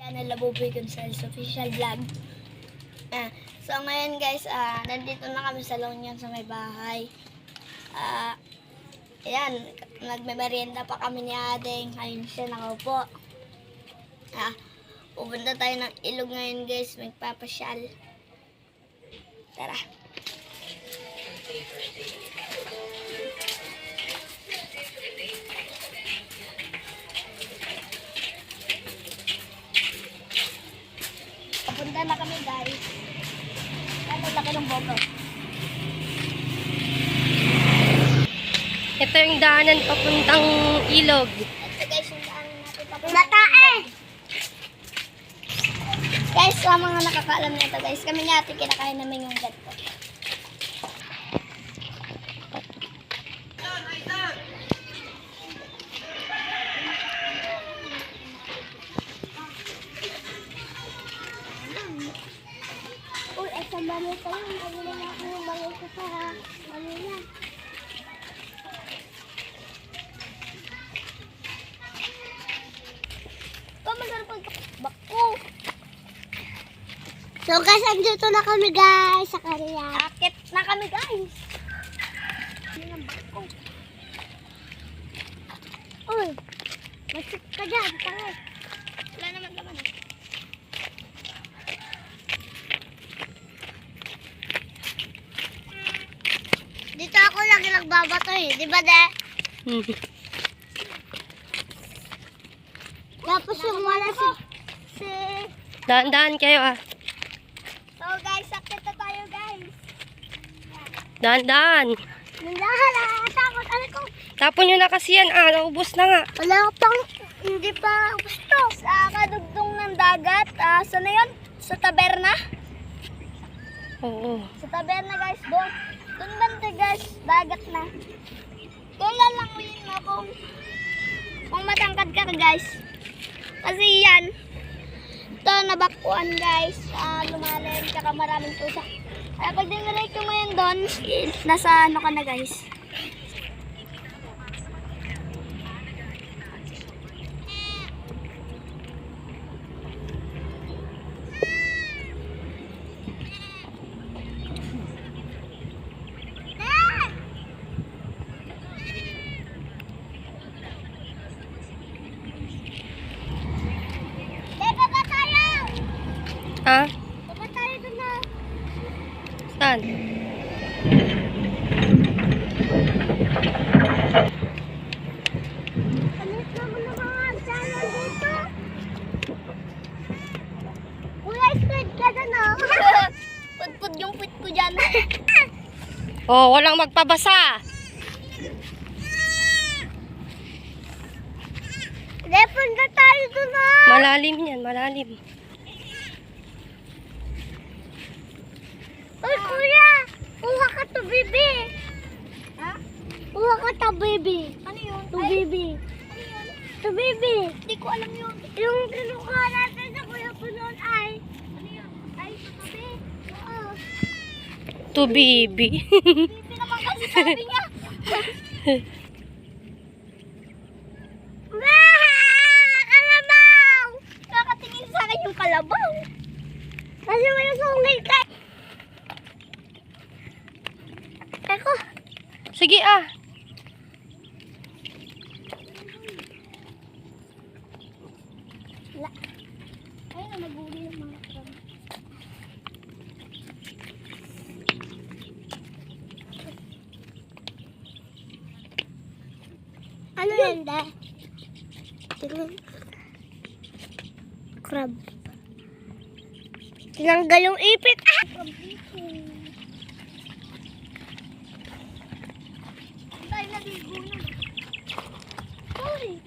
Channel Labuboy Gonzales Official Vlog. So ngayon guys, nandito na kami sa Longyan sa may bahay. Ayan, nagme-merienda pa kami ni Adeng. Ayun siya, nakaupo. Pupunta tayo ng ilog ngayon guys, magpapasyal. Tara. Papunta na kami guys. Ano laki ng bobo. Ito yung daanan papuntang ilog. Ito guys yung daanan natin papunta. Matae! Guys, sa mga nakakaalam na ito guys, kami ni ate kinakain namin yung ganito. Uy, ay sa banyo pa yun. Lagi na ako yung banyo ko sa banyo yan. Masarap ang bako. So guys, andito na kami guys sa kanya. Akit na kami guys. Yan ang bako. Uy, masik ka dyan. Tanga. Wala naman naman. Dito ako lagi nagbabato eh. Di ba de? Tapos yung wala si... Daan-daan kayo So guys, sakit na tayo guys. Daan-daan. Mindahan, takot. Ano ko? Tapon nyo na kasi yan naubos na nga. Wala pang, hindi pa gusto. Sa kadugtong ng dagat, saan na yun? Sa taberna? Oo. Sa taberna guys, doon. Doon banda guys, dagat na. Doon lang ulit mo kung matangkad ka guys. Kasi yan, ito nabakuan guys, lumalim, tsaka maraming pusa. Kaya pag dinalay ko ngayon doon, nasa ano ka na guys. Ha? Baka tayo doon na. Saan? Alit naman na mga channel dito. Kuya, squid ka dyan Pudpud yung put ko dyan. Oh, walang magpabasa. Lepon na tayo doon Malalim yan, malalim. Uy, kuya! Kuha ka to, baby! Ha? Kuha ka to, baby! Ano yun? To, baby! Ano yun? To, baby! Hindi ko alam yun. Yung kinukuha natin sa kuya po noon ay... Ano yun? Ay, to, baby! Oo. To baby. Baby naman kasi sabi niya. Kalabaw! Kakatingin sa akin yung kalabaw. Kasi may sungay ka. Eko. Sige Ayun na, nag-uli yung mga krab. Ano yan, da? Crab. Tinanggal yung ipit. Crab dito. Tayo naligo na. Sorry.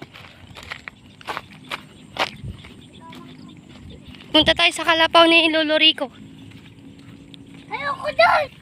Punta tayo sa Kalapaw ni Lolo Rico. Ayoko doon!